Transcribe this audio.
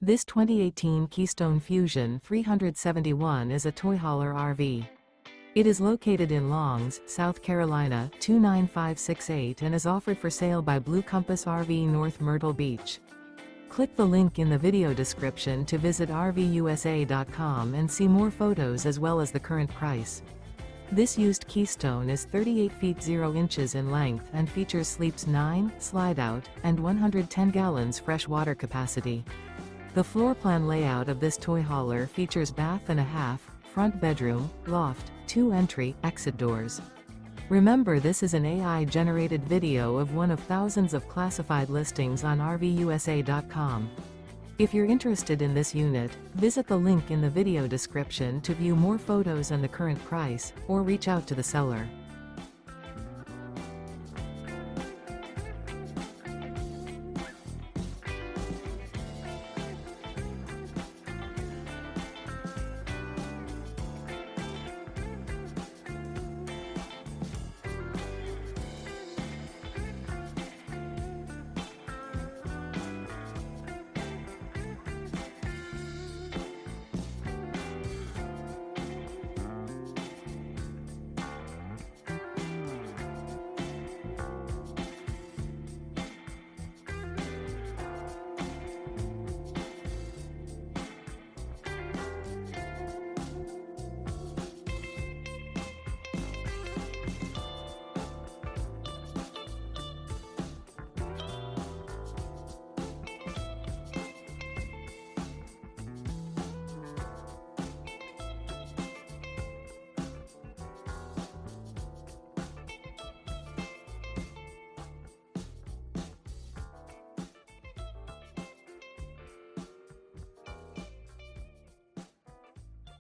This 2018 Keystone Fuzion 371 is a toy hauler RV. It is located in Longs, South Carolina 29568 and is offered for sale by Blue Compass RV North Myrtle Beach. Click the link in the video description to visit RVUSA.com and see more photos as well as the current price. This used Keystone is 38 feet 0 inches in length and features sleeps 9, slide-out, and 110 gallons fresh water capacity. The floor plan layout of this toy hauler features bath and a half, front bedroom, loft, 2 entry, exit doors. Remember, this is an AI-generated video of one of thousands of classified listings on RVUSA.com. If you're interested in this unit, visit the link in the video description to view more photos and the current price, or reach out to the seller.